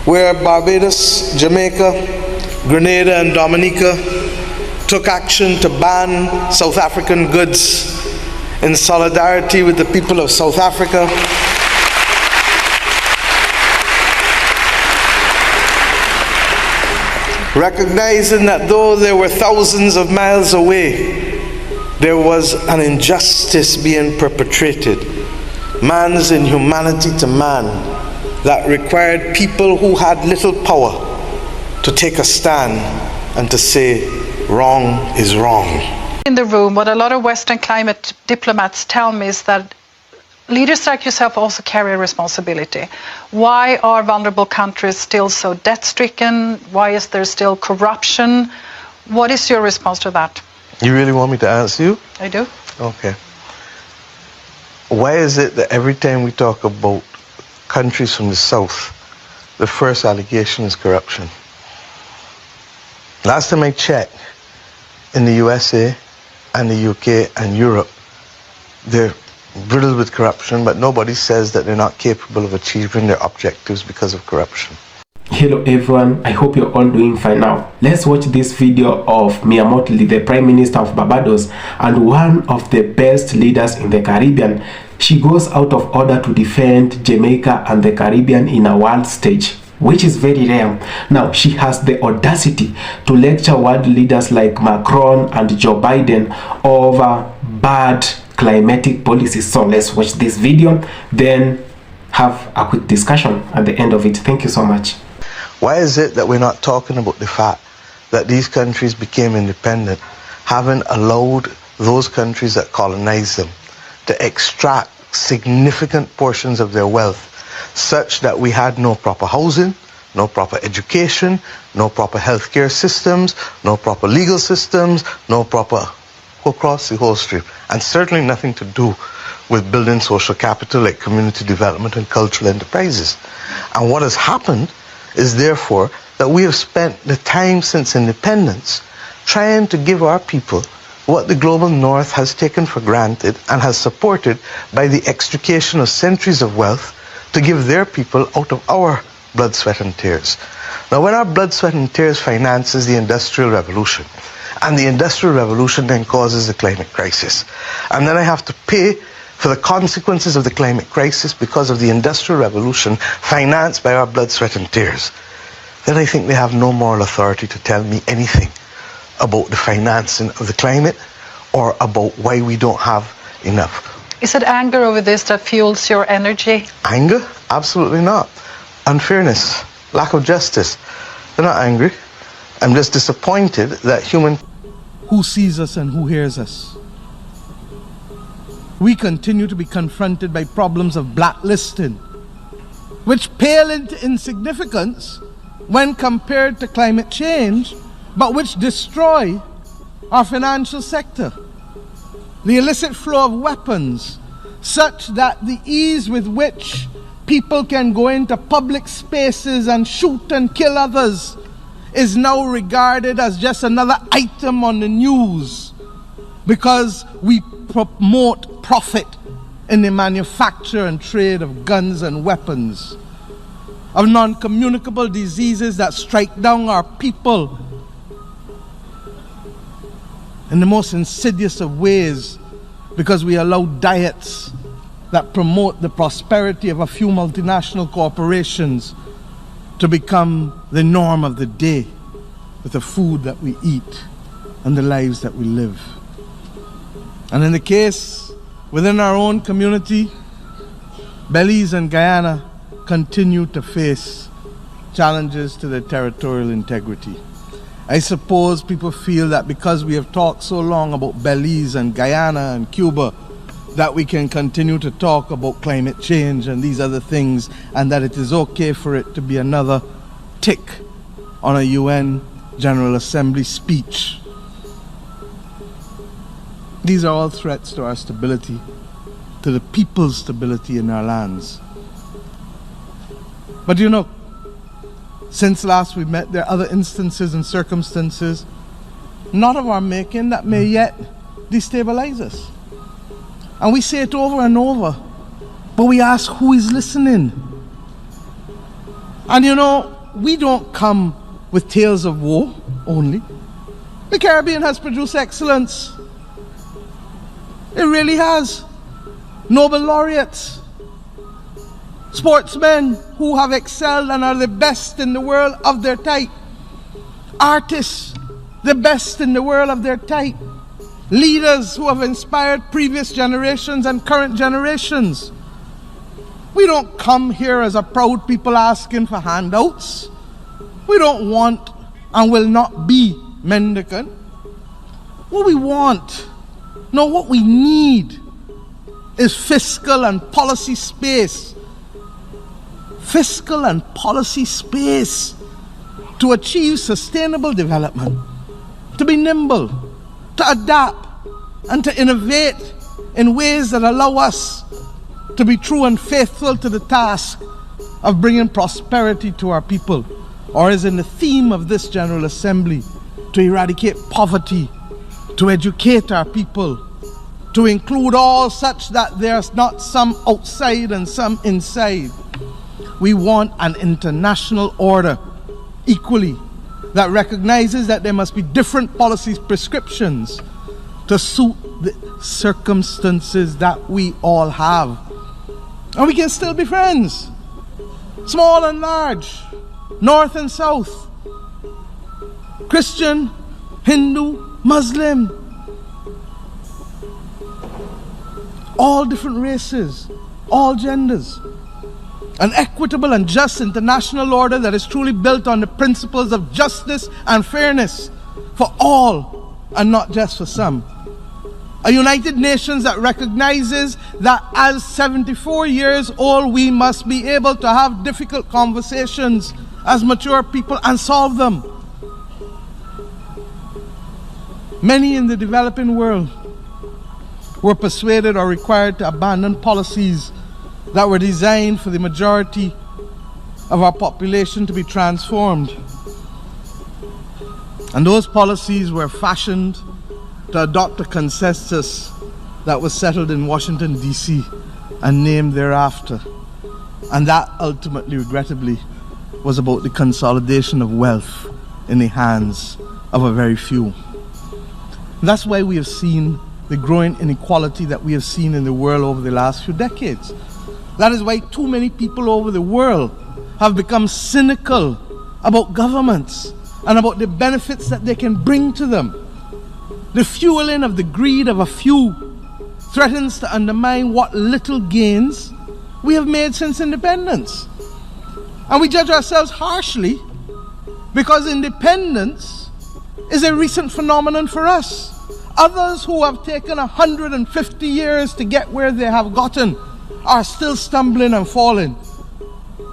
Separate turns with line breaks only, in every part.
where Barbados, Jamaica, Grenada, and Dominica took action to ban South African goods in solidarity with the people of South Africa. Recognizing that though they were thousands of miles away, there was an injustice being perpetrated, man's inhumanity to man, that required people who had little power to take a stand and to say, wrong is wrong.
In the room, what a lot of Western climate diplomats tell me is that leaders like yourself also carry a responsibility. Why are vulnerable countries still so debt-stricken? Why is there still corruption? What is your response to that?
You really want me to answer you?
I do.
Okay. Why is it that every time we talk about countries from the South, the first allegation is corruption? Last time I checked, in the USA and the UK and Europe, they're riddled with corruption, but nobody says that they're not capable of achieving their objectives because of corruption.
Hello everyone, I hope you're all doing fine now. Let's watch this video of Mia Motley, the Prime Minister of Barbados and one of the best leaders in the Caribbean. She goes out of order to defend Jamaica and the Caribbean in a world stage, which is very rare. Now, she has the audacity to lecture world leaders like Macron and Joe Biden over bad climatic policies. So let's watch this video, then have a quick discussion at the end of it. Thank you so much.
Why is it that we're not talking about the fact that these countries became independent, having allowed those countries that colonized them to extract significant portions of their wealth, such that we had no proper housing, no proper education, no proper healthcare systems, no proper legal systems, no proper across the whole stream, and certainly nothing to do with building social capital like community development and cultural enterprises. And what has happened is therefore that we have spent the time since independence trying to give our people what the global north has taken for granted and has supported by the extrication of centuries of wealth to give their people out of our blood, sweat and tears. Now, when our blood, sweat and tears finances the Industrial Revolution, and the Industrial Revolution then causes the climate crisis, and then I have to pay for the consequences of the climate crisis because of the Industrial Revolution financed by our blood, sweat and tears, then I think they have no moral authority to tell me anything about the financing of the climate or about why we don't have enough.
Is it anger over this that fuels your energy?
Anger? Absolutely not. Unfairness, lack of justice. They're not angry. I'm just disappointed that
who sees us and who hears us. We continue to be confronted by problems of blacklisting, which pale into insignificance when compared to climate change, but which destroy our financial sector. The illicit flow of weapons, such that the ease with which people can go into public spaces and shoot and kill others is now regarded as just another item on the news because we promote profit in the manufacture and trade of guns and weapons, of non-communicable diseases that strike down our people in the most insidious of ways because we allow diets that promote the prosperity of a few multinational corporations to become the norm of the day with the food that we eat and the lives that we live. And in the case within our own community, Belize and Guyana continue to face challenges to their territorial integrity. I suppose people feel that because we have talked so long about Belize and Guyana and Cuba, that we can continue to talk about climate change and these other things, and that it is okay for it to be another tick on a UN General Assembly speech. These are all threats to our stability, to the people's stability in our lands. But you know, since last we met, there are other instances and circumstances, not of our making, that may yet destabilize us. And we say it over and over, but we ask, who is listening? And you know, we don't come with tales of woe only. The Caribbean has produced excellence. It really has. Nobel laureates, sportsmen who have excelled and are the best in the world of their type, artists, the best in the world of their type, leaders who have inspired previous generations and current generations. We don't come here as a proud people asking for handouts. We don't want and will not be mendicant. What we want, no, what we need is fiscal and policy space. Fiscal and policy space to achieve sustainable development, to be nimble, to adapt, and to innovate in ways that allow us to be true and faithful to the task of bringing prosperity to our people, or as in the theme of this General Assembly, to eradicate poverty, to educate our people, to include all such that there's not some outside and some inside. We want an international order equally that recognizes that there must be different policy prescriptions to suit the circumstances that we all have. And we can still be friends, small and large, north and south, Christian, Hindu, Muslim, all different races, all genders. An equitable and just international order that is truly built on the principles of justice and fairness for all and not just for some. A United Nations that recognizes that as 74 years old we must be able to have difficult conversations as mature people and solve them. Many in the developing world were persuaded or required to abandon policies that were designed for the majority of our population to be transformed. And those policies were fashioned to adopt a consensus that was settled in Washington, D.C. and named thereafter. And that ultimately, regrettably, was about the consolidation of wealth in the hands of a very few. And that's why we have seen the growing inequality that we have seen in the world over the last few decades. That is why too many people over the world have become cynical about governments and about the benefits that they can bring to them. The fueling of the greed of a few threatens to undermine what little gains we have made since independence. And we judge ourselves harshly because independence is a recent phenomenon for us. Others who have taken 150 years to get where they have gotten are still stumbling and falling.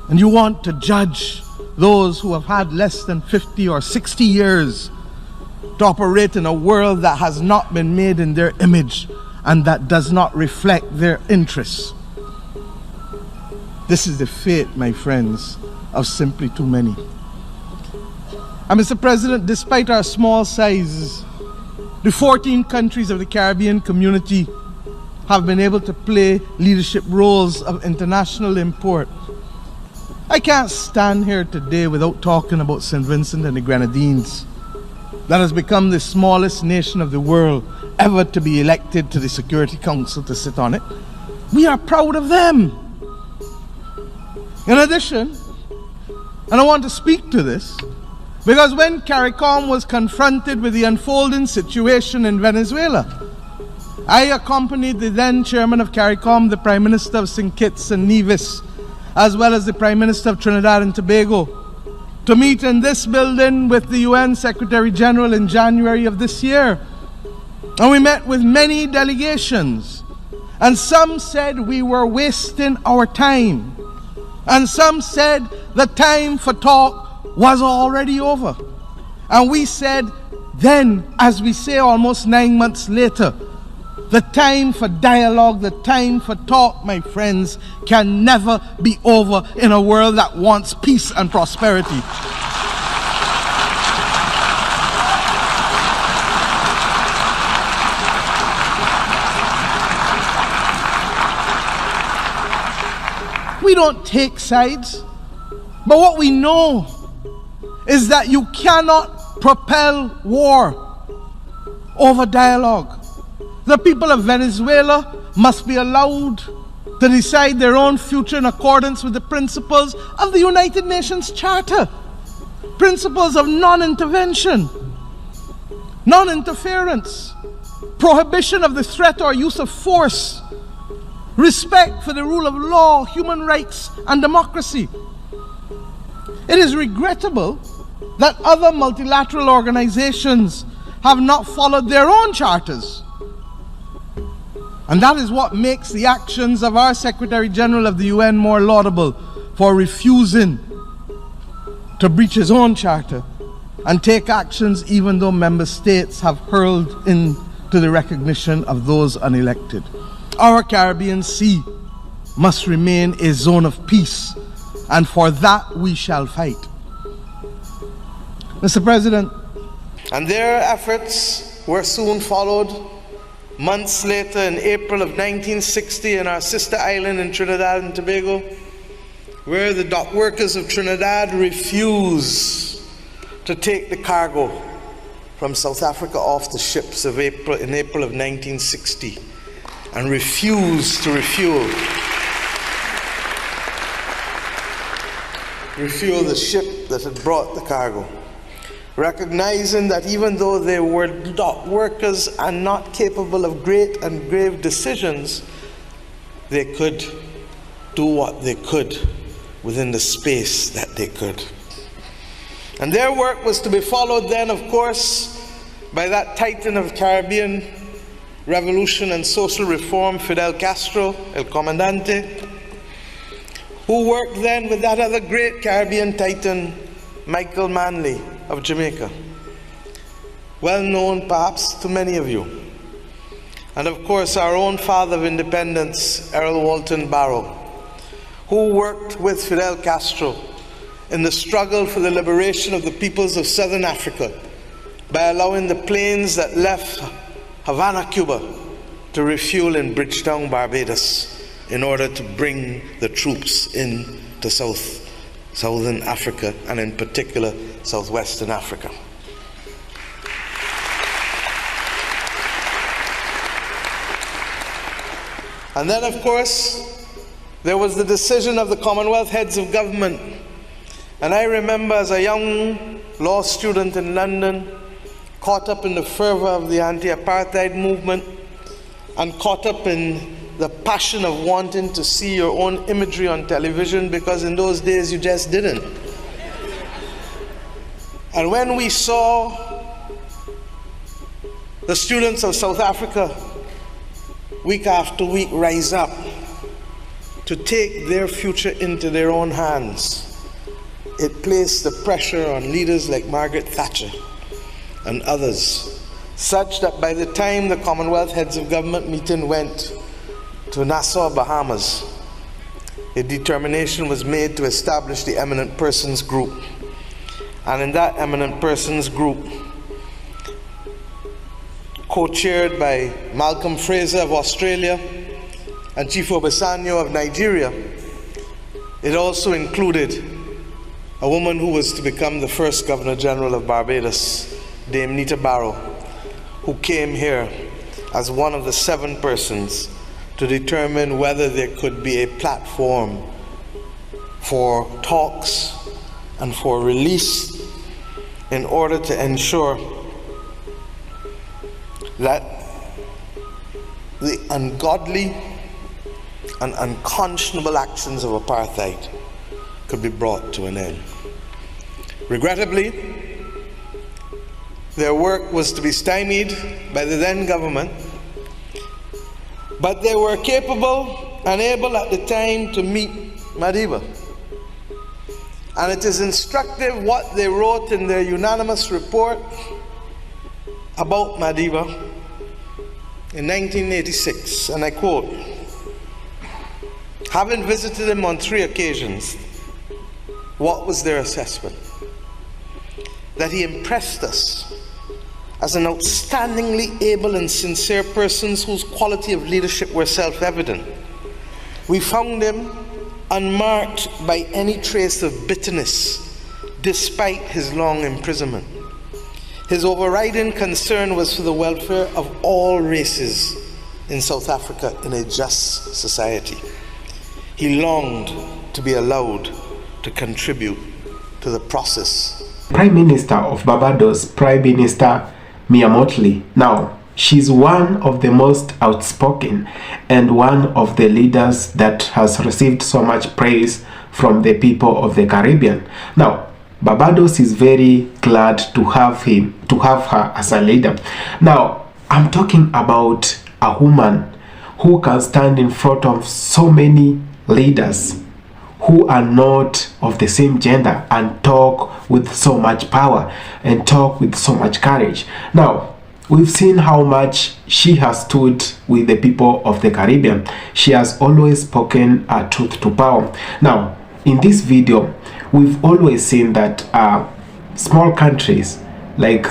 And you want to judge those who have had less than 50 or 60 years to operate in a world that has not been made in their image and that does not reflect their interests. This is the fate, my friends, of simply too many. And Mr. President, despite our small size, the 14 countries of the Caribbean community have been able to play leadership roles of international import. I can't stand here today without talking about St. Vincent and the Grenadines, that has become the smallest nation of the world ever to be elected to the Security Council to sit on it. We are proud of them. In addition, and I want to speak to this, because when CARICOM was confronted with the unfolding situation in Venezuela, I accompanied the then chairman of CARICOM, the Prime Minister of St. Kitts and Nevis, as well as the Prime Minister of Trinidad and Tobago, to meet in this building with the UN Secretary General in January of this year. And we met with many delegations, and some said we were wasting our time, and some said the time for talk was already over. And we said then, as we say almost 9 months later, the time for dialogue, the time for talk, my friends, can never be over in a world that wants peace and prosperity. We don't take sides. But what we know is that you cannot propel war over dialogue. The people of Venezuela must be allowed to decide their own future in accordance with the principles of the United Nations Charter. Principles of non-intervention, non-interference, prohibition of the threat or use of force, respect for the rule of law, human rights, and democracy. It is regrettable that other multilateral organizations have not followed their own charters. And that is what makes the actions of our Secretary General of the UN more laudable, for refusing to breach his own charter and take actions even though member states have hurled into the recognition of those unelected. Our Caribbean Sea must remain a zone of peace, and for that we shall fight. Mr. President.
And their efforts were soon followed months later in April of 1960 in our sister island in Trinidad and Tobago, where the dock workers of Trinidad refused to take the cargo from South Africa off the ships in April of 1960, and refused to refuel the ship that had brought the cargo, recognizing that even though they were dock workers and not capable of great and grave decisions, they could do what they could within the space that they could. And their work was to be followed then, of course, by that titan of Caribbean revolution and social reform, Fidel Castro, El Comandante, who worked then with that other great Caribbean titan, Michael Manley of Jamaica, well known perhaps to many of you. And of course our own father of independence, Errol Walton Barrow, who worked with Fidel Castro in the struggle for the liberation of the peoples of Southern Africa by allowing the planes that left Havana, Cuba, to refuel in Bridgetown, Barbados, in order to bring the troops in to Southern Africa, and in particular Southwestern Africa. And then, of course, there was the decision of the Commonwealth heads of government. And I remember as a young law student in London, caught up in the fervor of the anti-apartheid movement, and caught up in the passion of wanting to see your own imagery on television, because in those days you just didn't. And when we saw the students of South Africa week after week rise up to take their future into their own hands, it placed the pressure on leaders like Margaret Thatcher and others, such that by the time the Commonwealth heads of government meeting went to Nassau, Bahamas, a determination was made to establish the Eminent Persons Group. And in that Eminent Persons Group, co-chaired by Malcolm Fraser of Australia and Chief Obasanjo of Nigeria, it also included a woman who was to become the first Governor General of Barbados, Dame Nita Barrow, who came here as one of the 7 persons to determine whether there could be a platform for talks and for release in order to ensure that the ungodly and unconscionable actions of apartheid could be brought to an end. Regrettably, their work was to be stymied by the then government, but they were capable and able at the time to meet Madiba. And it is instructive what they wrote in their unanimous report about Madiba in 1986, and I quote, "Having visited him on 3 occasions, what was their assessment? That he impressed us as an outstandingly able and sincere person whose quality of leadership were self-evident. We found him unmarked by any trace of bitterness, despite his long imprisonment. His overriding concern was for the welfare of all races in South Africa in a just society. He longed to be allowed to contribute to the process.
Prime Minister of Barbados, Prime Minister Mia Motley. Now, she's one of the most outspoken and one of the leaders that has received so much praise from the people of the Caribbean. Now, Barbados is very glad to have her as a leader. Now, I'm talking about a woman who can stand in front of so many leaders who are not of the same gender and talk with so much power and talk with so much courage. Now, we've seen how much she has stood with the people of the Caribbean. She has always spoken her truth to power. Now, in this video, we've always seen that small countries like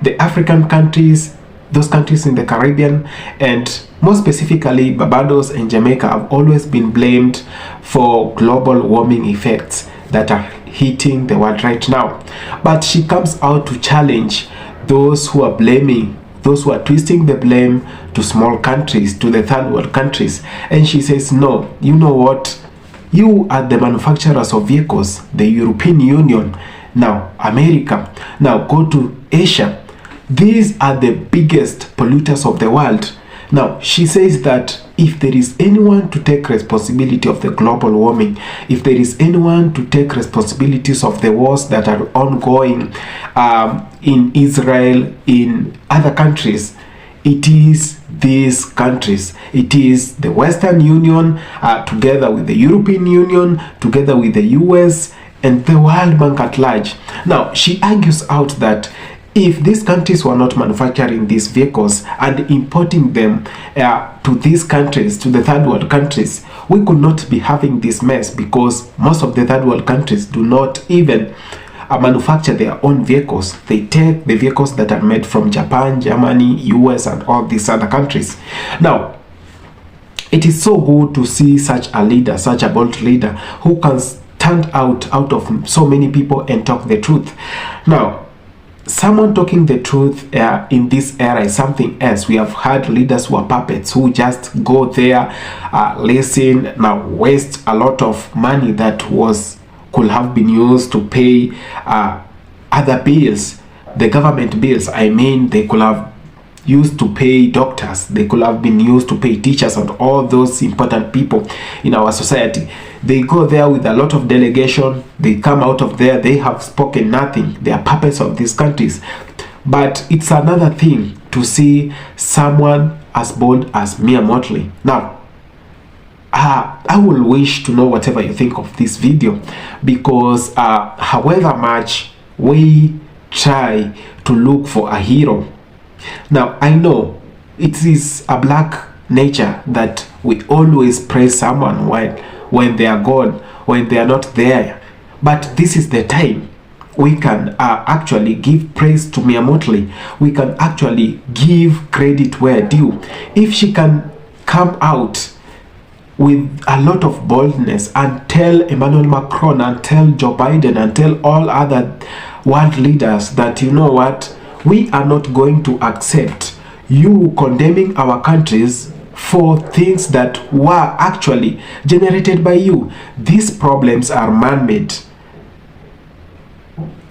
the African countries, those countries in the Caribbean, and more specifically Barbados and Jamaica, have always been blamed for global warming effects that are hitting the world right now. But she comes out to challenge those who are blaming, those who are twisting the blame to small countries, to the third world countries. And she says, no, you know what? You are the manufacturers of vehicles, the European Union, now America, now go to Asia. These are the biggest polluters of the world. Now, she says that if there is anyone to take responsibility of the global warming, if there is anyone to take responsibilities of the wars that are ongoing in Israel, in other countries, it is these countries. It is the Western Union, together with the European Union, together with the US, and the World Bank at large. Now, she argues out that if these countries were not manufacturing these vehicles and importing them to these countries, to the third world countries, we could not be having this mess, because most of the third world countries do not even manufacture their own vehicles. They take the vehicles that are made from Japan, Germany, US, and all these other countries. Now, it is so good to see such a leader, such a bold leader, who can stand out of so many people and talk the truth. Now, someone talking the truth in this era is something else. We have had leaders who are puppets, who just go there, listen, now waste a lot of money that could have been used to pay other bills, the government bills. I mean, they could have used to pay doctors, they could have been used to pay teachers and all those important people in our society. They go there with a lot of delegation, they come out of there, they have spoken nothing. They are puppets of these countries. But it's another thing to see someone as bold as Mia Motley. Now, I will wish to know whatever you think of this video, because however much we try to look for a hero, now I know it is a black nature that we always praise someone when they are gone, when they are not there. But this is the time we can actually give praise to Mia Motley. We can actually give credit where due. If she can come out with a lot of boldness and tell Emmanuel Macron and tell Joe Biden and tell all other world leaders that, you know what, we are not going to accept you condemning our countries for things that were actually generated by you. These problems are man-made.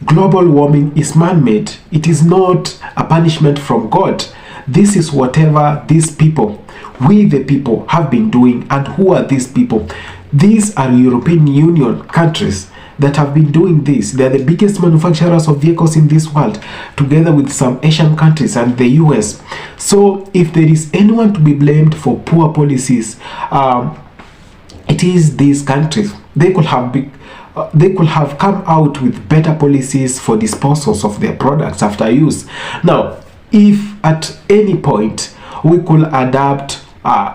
Global warming is man-made. It is not a punishment from God. This is whatever these people, we the people, have been doing. And who are these people? These are European Union countries that have been doing this. They are the biggest manufacturers of vehicles in this world, together with some Asian countries and the US. So if there is anyone to be blamed for poor policies, it is these countries. They could have come out with better policies for disposals of their products after use. Now, if at any point we could adapt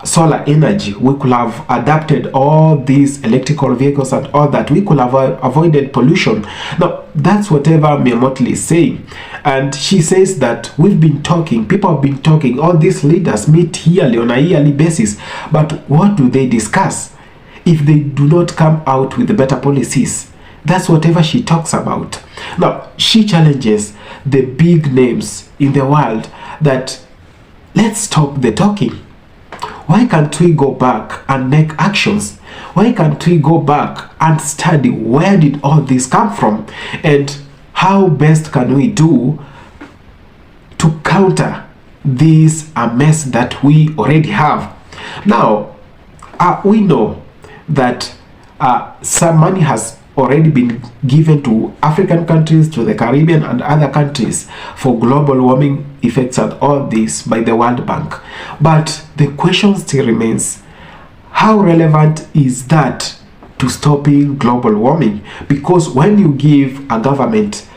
solar energy, we could have adapted all these electrical vehicles and all that, we could have avoided pollution. Now, that's whatever Mia Motley is saying. And she says that we've been talking, people have been talking, all these leaders meet yearly on a yearly basis. But what do they discuss? if they do not come out with better policies. That's whatever she talks about. Now, she challenges the big names in the world that let's stop the talking. Why can't we go back and make actions? Why can't we go back and study where did all this come from and how best can we do to counter this mess that we already have? Now, we know that some money has already been given to African countries, to the Caribbean and other countries for global warming effects and all this by the World Bank. But the question still remains, how relevant is that to stopping global warming? Because when you give a government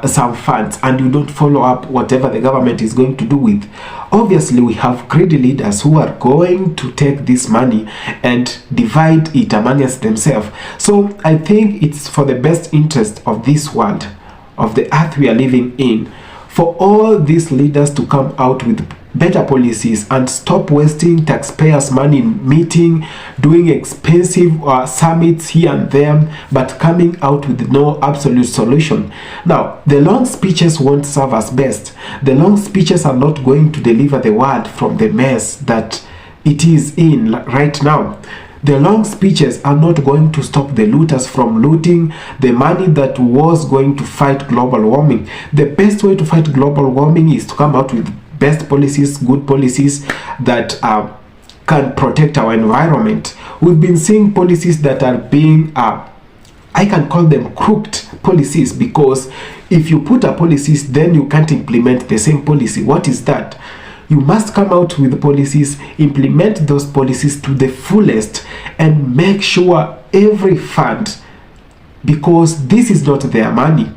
some funds and you don't follow up whatever the government is going to do with, obviously we have greedy leaders who are going to take this money and divide it amongst themselves. So I think it's for the best interest of this world, of the earth we are living in, for all these leaders to come out with better policies and stop wasting taxpayers' money in meeting, doing expensive summits here and there, but coming out with no absolute solution. Now, the long speeches won't serve us best. The long speeches are not going to deliver the world from the mess that it is in right now. The long speeches are not going to stop the looters from looting the money that was going to fight global warming. The best way to fight global warming is to come out with best policies, good policies that can protect our environment. We've been seeing policies that are being, I can call them crooked policies, because if you put a policies, then you can't implement the same policy. What is that? You must come out with policies, implement those policies to the fullest, and make sure every fund, because this is not their money.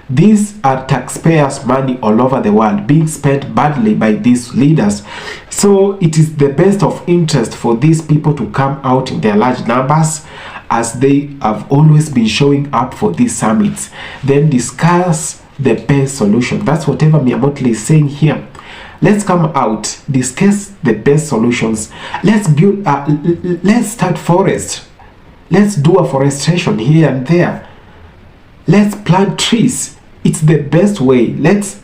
These are taxpayers' money all over the world being spent badly by these leaders. So it is the best of interest for these people to come out in their large numbers, as they have always been showing up for these summits. Then discuss the best solution. That's whatever Mia Motley is saying here. Let's come out, discuss the best solutions. Let's build, let's start forest. Let's do afforestation here and there. Let's plant trees. It's the best way. Let's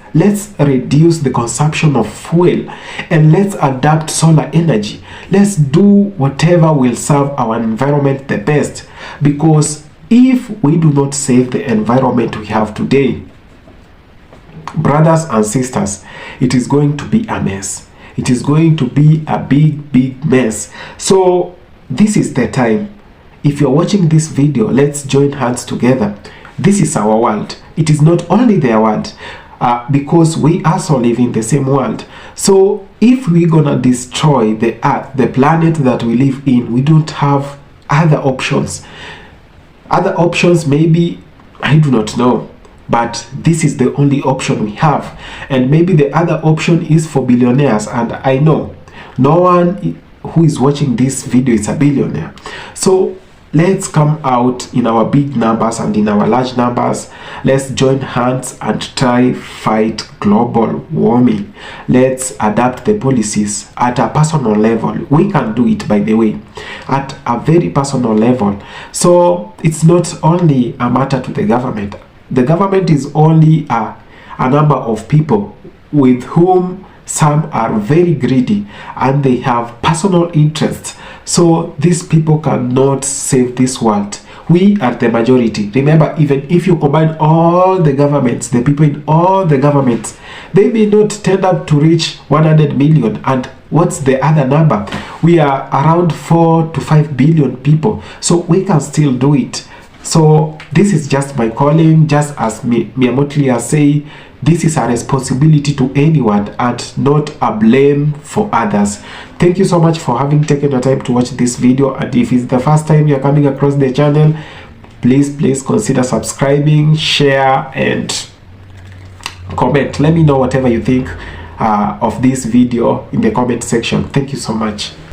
reduce the consumption of fuel, and let's adapt solar energy. Let's do whatever will serve our environment the best, because if we do not save the environment we have today, brothers and sisters, it is going to be a mess. It is going to be a big mess. So this is the time. If you're watching this video, let's join hands together. This is our world. It is not only their world, because we also live in the same world. So if we're gonna destroy the earth, the planet that we live in, we don't have other options. Other options, maybe, I do not know, but this is the only option we have. And maybe the other option is for billionaires, and I know no one who is watching this video is a billionaire. So let's come out in our big numbers and in our large numbers. Let's join hands and try fight global warming. Let's adapt the policies at a personal level. We can do it, by the way, at a very personal level. So it's not only a matter to the government. The government is only a number of people with whom some are very greedy and they have personal interests. So these people cannot save this world. We are the majority. Remember, even if you combine all the governments, the people in all the governments, they may not turn up to reach 100 million. And what's the other number? We are around 4 to 5 billion people. So we can still do it. So this is just my calling, just as Mia Motley has said, this is a responsibility to anyone and not a blame for others. Thank you so much for having taken the time to watch this video, and if it's the first time you're coming across the channel, please consider subscribing, share and comment. Let me know whatever you think of this video in the comment section. Thank you so much.